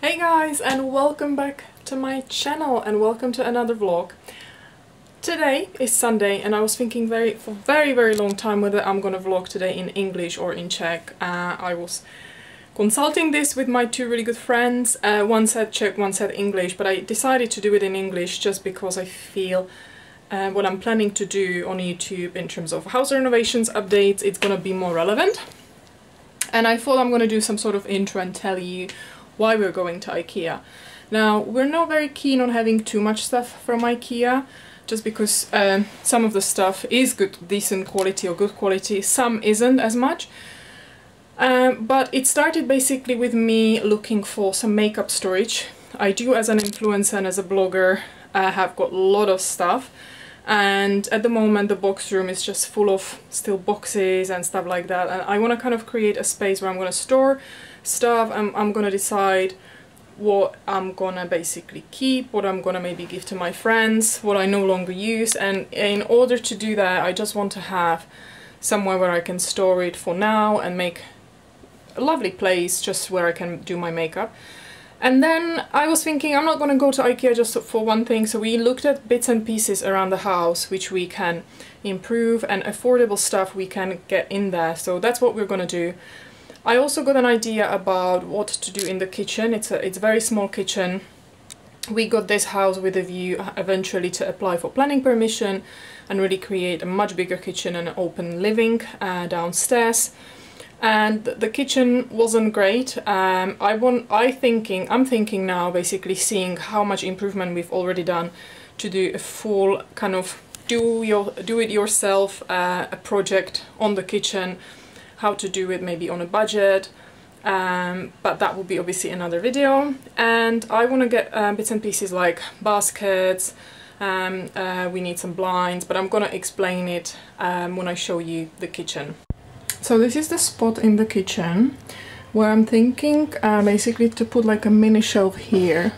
Hey guys, and welcome back to my channel and welcome to another vlog. Today is Sunday and I was thinking for a very long time whether I'm gonna vlog today in English or in Czech. I was consulting this with my two really good friends. One said Czech, one said English, but I decided to do it in English just because I feel what I'm planning to do on YouTube in terms of house renovations updates, it's gonna be more relevant. And I thought I'm gonna do some sort of intro and tell you why we're going to IKEA. Now, we're not very keen on having too much stuff from IKEA, just because some of the stuff is decent quality or good quality, some isn't as much. But it started basically with me looking for some makeup storage. I do, as an influencer and as a blogger, have got a lot of stuff, and at the moment the box room is just full of still boxes and stuff like that, and I want to kind of create a space where I'm going to store stuff. I'm gonna decide what I'm gonna basically keep, what I'm gonna maybe give to my friends, what I no longer use, and in order to do that I just want to have somewhere where I can store it for now and make a lovely place just where I can do my makeup. And then I was thinking I'm not gonna go to IKEA just for one thing, so we looked at bits and pieces around the house which we can improve and affordable stuff we can get in there, so that's what we're gonna do. I also got an idea about what to do in the kitchen. It's a very small kitchen. We got this house with a view eventually to apply for planning permission and really create a much bigger kitchen and an open living downstairs. And the kitchen wasn't great. I'm thinking now, basically seeing how much improvement we've already done, to do a full kind of do it yourself a project on the kitchen. How to do it maybe on a budget, but that will be obviously another video. And I want to get bits and pieces like baskets, we need some blinds, but I'm gonna explain it when I show you the kitchen. So this is the spot in the kitchen where I'm thinking basically to put like a mini shelf here,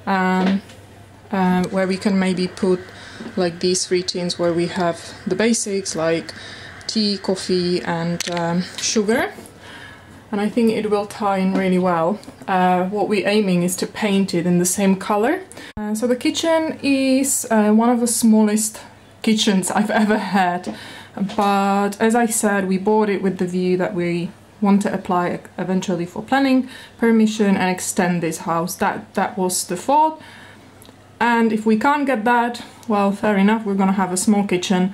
where we can maybe put like these 3 tins where we have the basics like tea, coffee and sugar, and I think it will tie in really well. What we're aiming is to paint it in the same color. So the kitchen is one of the smallest kitchens I've ever had, but as I said, we bought it with the view that we want to apply eventually for planning permission and extend this house. That was the thought, and if we can't get that, well, fair enough, we're gonna have a small kitchen.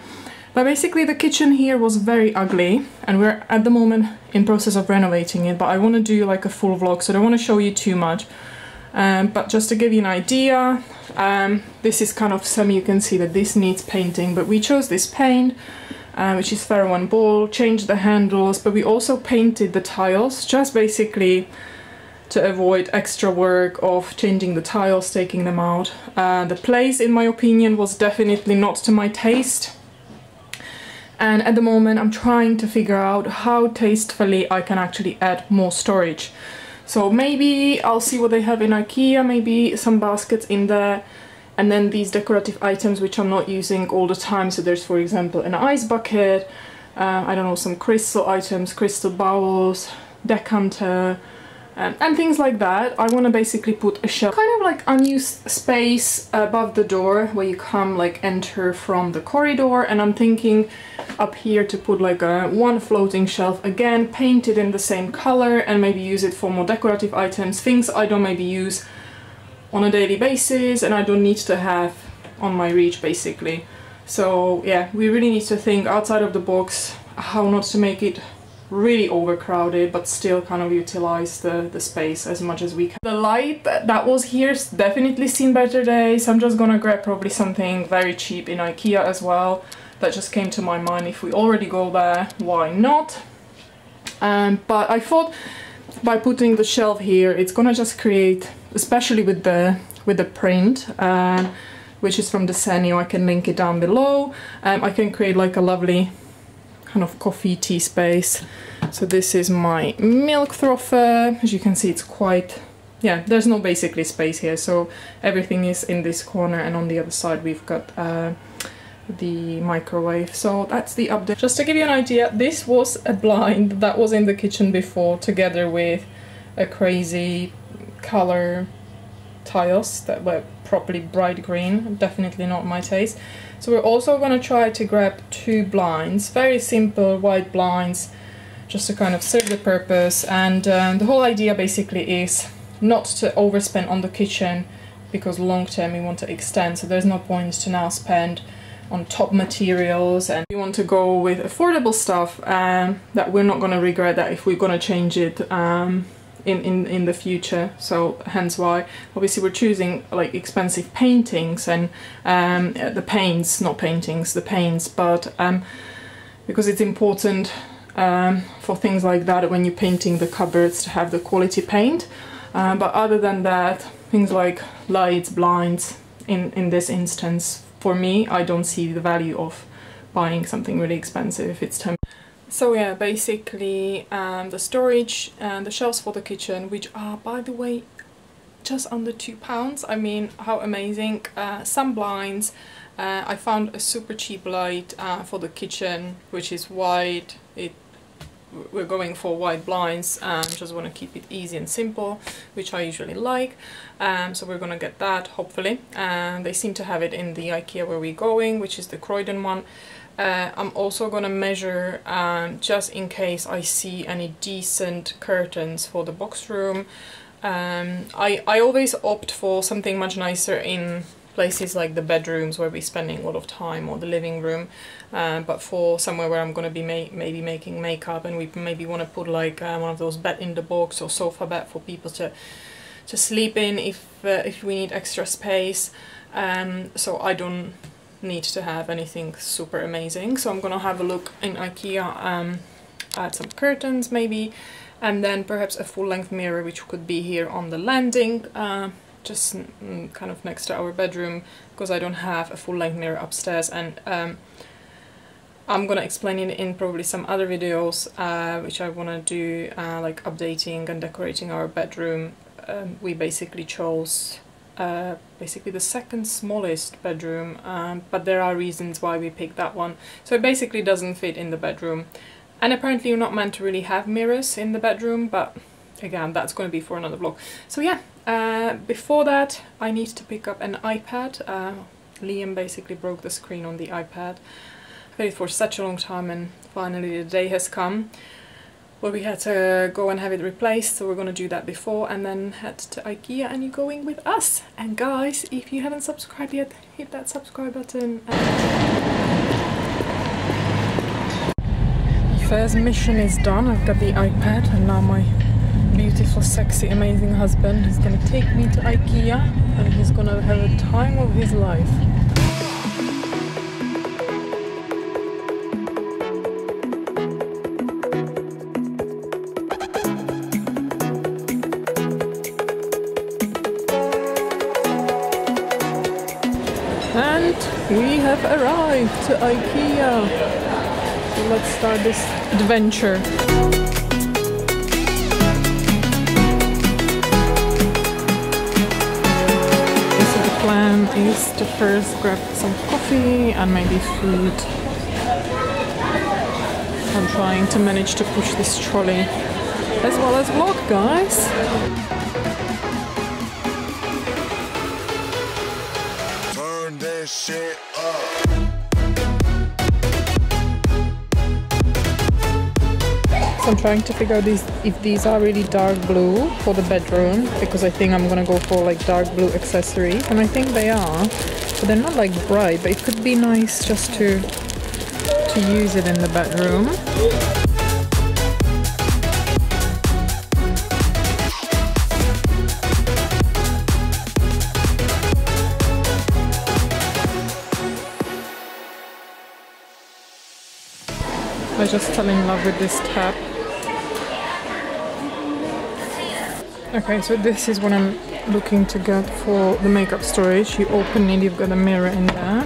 But basically the kitchen here was very ugly and we're at the moment in process of renovating it, but I want to do like a full vlog, so I don't want to show you too much. But just to give you an idea, this is kind of you can see that this needs painting, but we chose this paint, which is Ferro and Ball, changed the handles, but we also painted the tiles, just basically to avoid extra work of changing the tiles, taking them out. The place, in my opinion, was definitely not to my taste. And at the moment I'm trying to figure out how tastefully I can actually add more storage. So maybe I'll see what they have in IKEA, maybe some baskets in there, and then these decorative items which I'm not using all the time. So there's, for example, an ice bucket, I don't know, some crystal items, crystal bowls, decanter, and things like that. I want to basically put a shelf, kind of like unused space above the door where you come, like enter from the corridor, and I'm thinking up here to put like one floating shelf, again painted in the same color, and maybe use it for more decorative items, things I don't maybe use on a daily basis and I don't need to have on my reach basically. So yeah, we really need to think outside of the box how not to make it really overcrowded but still kind of utilize the space as much as we can. The light that was here's definitely seen better days. I'm just gonna grab probably something very cheap in IKEA as well. That just came to my mind. If we already go there, why not? But I thought by putting the shelf here, it's gonna just create, especially with the print, which is from the Senio, I can link it down below. I can create like a lovely kind of coffee tea space. So this is my milk frother. As you can see, it's quite, yeah, there's no basically space here, so everything is in this corner, and on the other side we've got the microwave. So that's the update. Just to give you an idea, this was a blind that was in the kitchen before, together with a crazy color tiles that were properly bright green, definitely not my taste. So we're also going to try to grab 2 blinds, very simple white blinds, just to kind of serve the purpose. And the whole idea basically is not to overspend on the kitchen, because long term we want to extend, so there's no point to now spend on top materials, and we want to go with affordable stuff that we're not going to regret that if we're going to change it in the future. So hence why obviously we're choosing like expensive paintings and the paints, not paintings, the paints, but because it's important for things like that when you're painting the cupboards to have the quality paint. But other than that, things like lights, blinds, in this instance, for me, I don't see the value of buying something really expensive if it's 10. So yeah, basically the storage and the shelves for the kitchen, which are, by the way, just under £2. I mean, how amazing. Some blinds. I found a super cheap light for the kitchen, which is white. We're going for white blinds, just want to keep it easy and simple, which I usually like. So we're gonna get that, hopefully. They seem to have it in the IKEA where we're going, which is the Croydon one. I'm also gonna measure just in case I see any decent curtains for the box room. I always opt for something much nicer in places like the bedrooms where we're spending a lot of time, or the living room, but for somewhere where I'm going to be maybe making makeup, and we maybe want to put like one of those bed in the box or sofa bed for people to sleep in if we need extra space. So I don't need to have anything super amazing, so I'm gonna have a look in IKEA at some curtains maybe, and then perhaps a full-length mirror which could be here on the landing, just kind of next to our bedroom, because I don't have a full-length mirror upstairs. And I'm gonna explain it in probably some other videos which I want to do, like updating and decorating our bedroom. We basically chose basically the second smallest bedroom, but there are reasons why we picked that one. So it basically doesn't fit in the bedroom, and apparently you're not meant to really have mirrors in the bedroom, but again, that's going to be for another vlog. So yeah, before that I need to pick up an iPad. Liam basically broke the screen on the iPad. I've waited for such a long time, and finally the day has come where we had to go and have it replaced, so we're going to do that before and then head to IKEA, and you're going with us. And guys, if you haven't subscribed yet, hit that subscribe button. First mission is done. I've got the iPad, and now my beautiful, sexy, amazing husband is going to take me to IKEA, and he's going to have a time of his life. And we have arrived to IKEA. So let's start this adventure. So the plan is to first grab some coffee and maybe food. I'm trying to manage to push this trolley as well as vlog, guys. Shit up. So I'm trying to figure out if these are really dark blue for the bedroom, because I think I'm gonna go for like dark blue accessories, and I think they are, but they're not like bright, but it could be nice just to use it in the bedroom. I just fell in love with this tab. Okay, so this is what I'm looking to get for the makeup storage. You open it, you've got a mirror in there,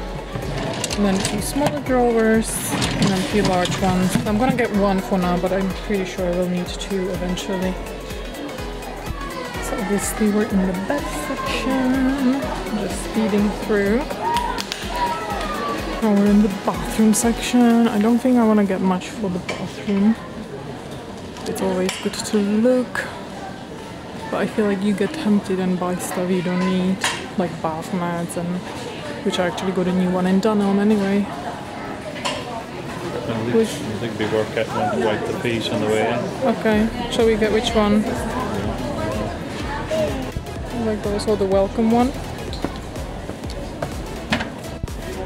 and then a few smaller drawers, and then a few large ones. I'm gonna get one for now, but I'm pretty sure I will need two eventually. So obviously we're in the bed section, just speeding through. Now we're in the bathroom section. I don't think I want to get much for the bathroom. It's always good to look. But I feel like you get tempted and buy stuff you don't need, like bath mats, and which I actually got a new one in Dunelm anyway. I think we work at one to wipe the feet on the way in. Okay, shall we get which one? Like those, or the welcome one?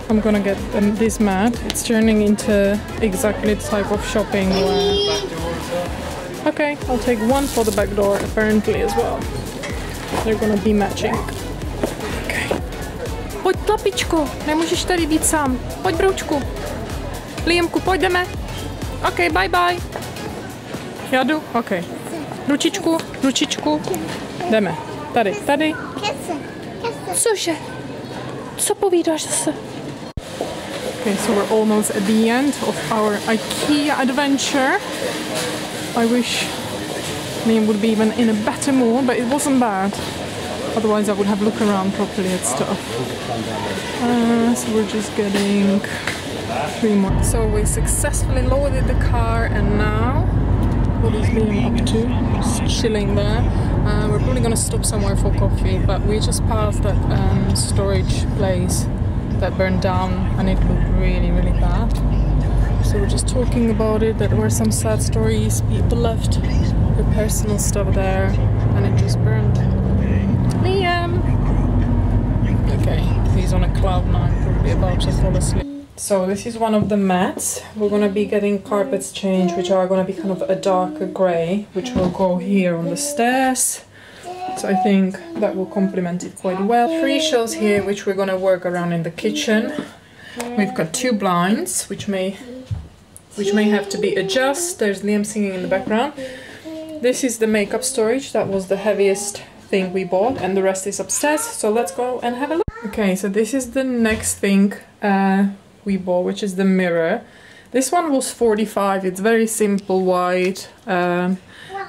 I'm gonna get this mat. It's turning into exactly the type of shopping where... Okay, I'll take one for the back door apparently as well. They're gonna be matching. Okay. Pojď, tlapičko, nemůžeš tady být sám. Pojď, broučku. Liamku, pojďme. Ok, bye bye. Já jdu? Ok. Ručičku, ručičku. Jdeme. Tady, tady. Cože? Co povídáš zase? Okay, so we're almost at the end of our IKEA adventure. I wish Liam would be even in a better mood, but it wasn't bad. Otherwise I would have looked around properly at stuff. So we're just getting 3 more. So we successfully loaded the car, and now what is Liam up to? Just chilling there. We're probably gonna stop somewhere for coffee, but we just passed that storage place that burned down, and it looked really, really bad. So we're just talking about it, that there were some sad stories, people left their personal stuff there, and it just burned. Liam! Okay, he's on a cloud nine, probably about to fall asleep. So this is one of the mats. We're gonna be getting carpets changed, which are gonna be kind of a darker grey, which will go here on the stairs. So I think that will complement it quite well. 3 shelves here, which we're gonna work around in the kitchen. We've got 2 blinds, which may have to be adjusted. There's Liam singing in the background. This is the makeup storage. That was the heaviest thing we bought, and the rest is upstairs. So let's go and have a look. Okay, so this is the next thing we bought, which is the mirror. This one was 45. It's very simple white.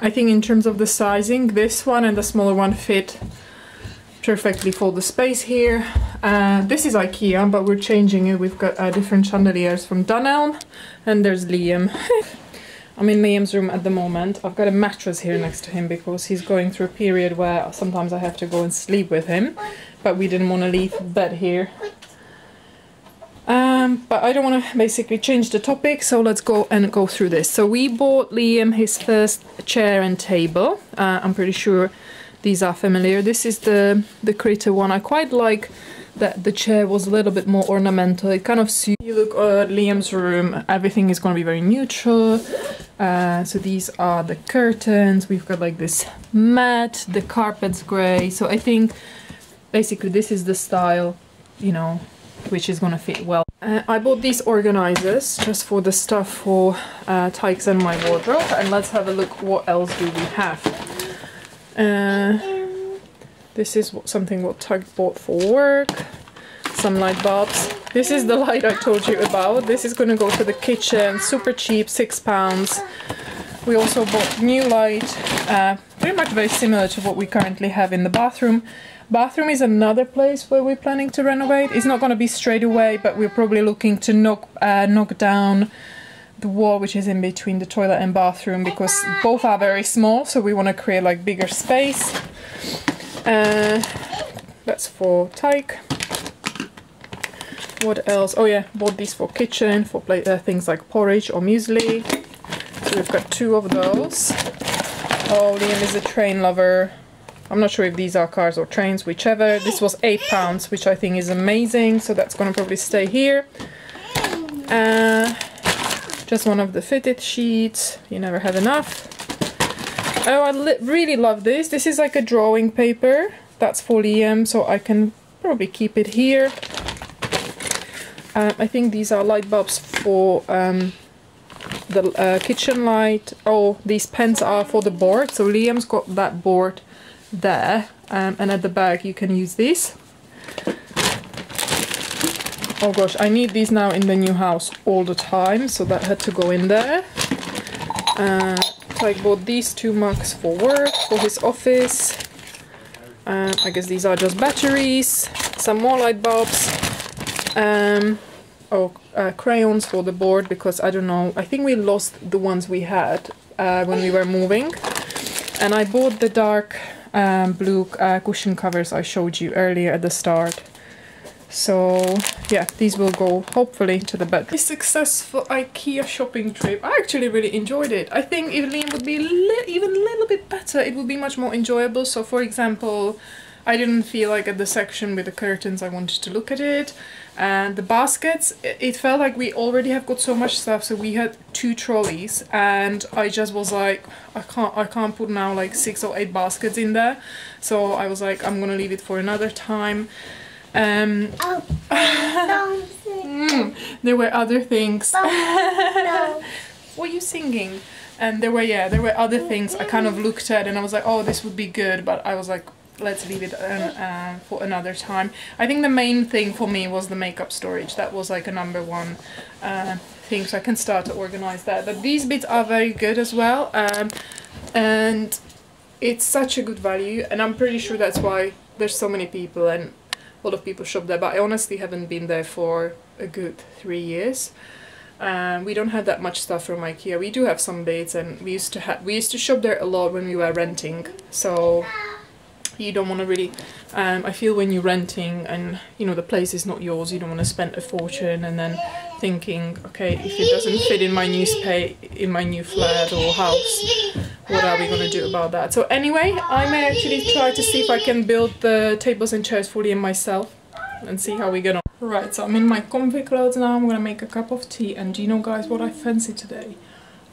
I think in terms of the sizing, this one and the smaller one fit perfectly for the space here. This is IKEA, but we're changing it. We've got different chandeliers from Dunelm, and there's Liam. I'm in Liam's room at the moment. I've got a mattress here next to him because he's going through a period where sometimes I have to go and sleep with him, but we didn't want to leave bed here. But I don't want to basically change the topic, so let's go through this. So we bought Liam his first chair and table. I'm pretty sure these are familiar. This is the critter one. I quite like that the chair was a little bit more ornamental. It kind of suits. You look at Liam's room, everything is going to be very neutral. So these are the curtains. We've got like this mat, the carpet's grey. So I think basically this is the style, you know, which is gonna fit well. I bought these organizers just for the stuff for Tykes and my wardrobe, and let's have a look what else do we have. This is something what Tyke bought for work. Some light bulbs. This is the light I told you about. This is gonna go to the kitchen, super cheap, £6. We also bought new light, pretty much very similar to what we currently have in the bathroom. Bathroom is another place where we're planning to renovate. It's not going to be straight away, but we're probably looking to knock down the wall which is in between the toilet and bathroom, because both are very small, so we want to create like bigger space. That's for Tyke. What else? Oh yeah, bought these for kitchen, for things like porridge or muesli. So we've got 2 of those. Oh, Liam is a train lover. I'm not sure if these are cars or trains, whichever. This was £8, which I think is amazing, so that's gonna probably stay here. Just one of the fitted sheets. You never have enough. Oh, I really love this. This is like a drawing paper. That's for Liam, so I can probably keep it here. I think these are light bulbs for the kitchen light. Oh, these pens are for the board. So Liam's got that board there, and at the back you can use these. Oh gosh, I need these now in the new house all the time, so that had to go in there. So I bought these 2 mugs for work, for his office. I guess these are just batteries. Some more light bulbs. Crayons for the board, because I don't know, I think we lost the ones we had when we were moving. And I bought the dark blue cushion covers I showed you earlier at the start. So yeah, these will go hopefully to the bedroom. A successful IKEA shopping trip. I actually really enjoyed it. I think if Liam would be even a little bit better, it would be much more enjoyable. So for example, I didn't feel like at the section with the curtains I wanted to look at it. And the baskets, it felt like we already have got so much stuff, so we had 2 trolleys and I just was like, I can't put now like 6 or 8 baskets in there. So I was like, I'm gonna leave it for another time. There were other things. What are you singing? And there were other things I kind of looked at and I was like, oh, this would be good, but I was like, let's leave it for another time. I think the main thing for me was the makeup storage. That was like a #1 thing, so I can start to organize that. But these bits are very good as well, and it's such a good value, and I'm pretty sure that's why there's so many people and a lot of people shop there. But I honestly haven't been there for a good 3 years. We don't have that much stuff from IKEA. We do have some bits, and we used to shop there a lot when we were renting. So you don't want to really, I feel when you're renting and you know the place is not yours, you don't want to spend a fortune and then thinking, okay, if it doesn't fit in my new flat or house, what are we going to do about that? So anyway, I may actually try to see if I can build the tables and chairs for Liam myself and see how we get on. Right, so I'm in my comfy clothes now. I'm gonna make a cup of tea, and do you know guys what I fancy today?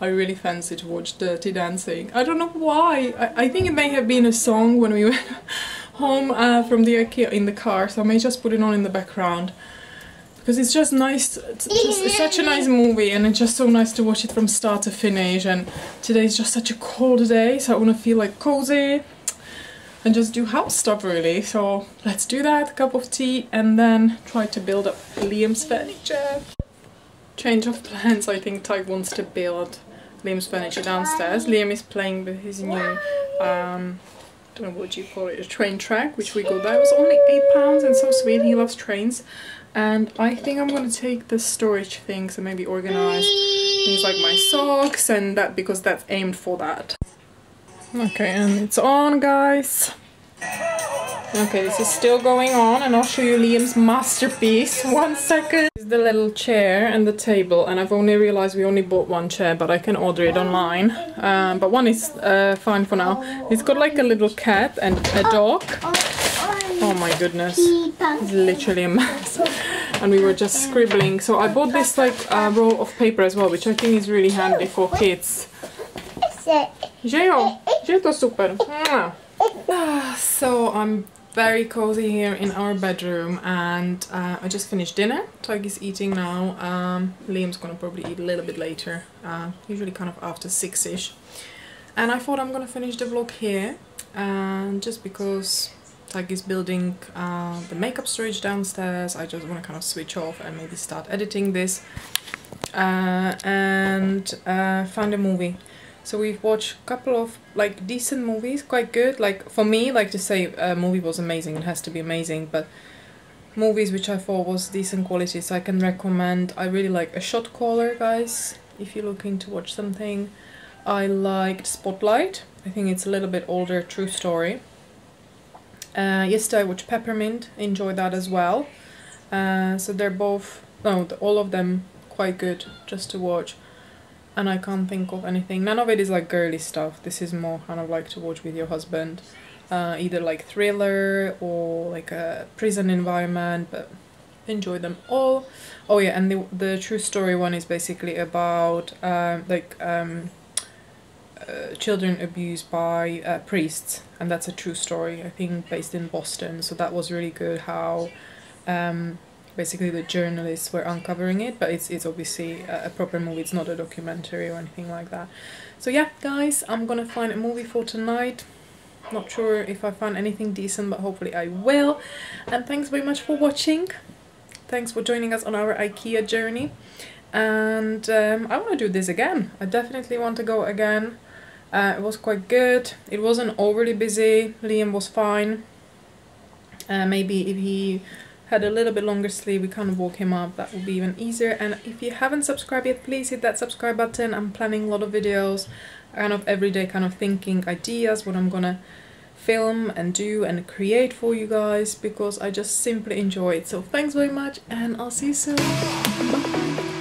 I really fancy to watch Dirty Dancing. I don't know why. I think it may have been a song when we went home from the IKEA in the car, so I may just put it on in the background. Because it's just nice, it's such a nice movie, and it's just so nice to watch it from start to finish. And today's just such a cold day, so I want to feel like cozy and just do house stuff really. So let's do that, cup of tea, and then try to build up Liam's furniture. Change of plans. I think Ty wants to build Liam's furniture downstairs. Liam is playing with his new, don't know what you call it, a train track, which we got there. It was only £8 and so sweet. He loves trains. And I think I'm gonna take the storage things and maybe organize things like my socks and that, because that's aimed for that. Okay, and it's on, guys. Okay, this is still going on, and I'll show you Liam's masterpiece. 1 second. This is the little chair and the table, and I've only realized we only bought 1 chair, but I can order it online. But one is fine for now. It's got like a little cat and a dog. Oh my goodness, it's literally a mess. And we were just scribbling. So I bought this like roll of paper as well, which I think is really handy for kids. Že to super. So I'm very cozy here in our bedroom, and I just finished dinner. Tig is eating now. Liam's gonna probably eat a little bit later, usually kind of after 6ish. And I thought I'm gonna finish the vlog here, just because Tig is building the makeup storage downstairs. I just want to kind of switch off and maybe start editing this, and find a movie. So we've watched a couple of like decent movies, quite good. Like for me, like to say a movie was amazing, it has to be amazing, but movies which I thought was decent quality, so I can recommend. I really like A Shot Caller, guys, if you're looking to watch something. I liked Spotlight. I think it's a little bit older, true story. Yesterday I watched Peppermint, enjoyed that as well. So they're both, no, all of them quite good just to watch. And I can't think of anything. None of it is like girly stuff. This is more kind of like to watch with your husband. Either like thriller or like a prison environment, but enjoy them all. Oh yeah, and the true story one is basically about children abused by priests, and that's a true story, I think based in Boston. So that was really good how basically the journalists were uncovering it, but it's obviously a proper movie, it's not a documentary or anything like that. So yeah guys, I'm gonna find a movie for tonight. Not sure if I find anything decent, but hopefully I will. And thanks very much for watching. Thanks for joining us on our IKEA journey, and I want to do this again. I definitely want to go again. It was quite good. It wasn't overly busy. Liam was fine. Maybe if he had a little bit longer sleep, we kind of woke him up, that would be even easier. And if you haven't subscribed yet, please hit that subscribe button. I'm planning a lot of videos, kind of everyday kind of thinking ideas, what I'm gonna film and do and create for you guys, because I just simply enjoy it. So thanks very much, and I'll see you soon. Bye.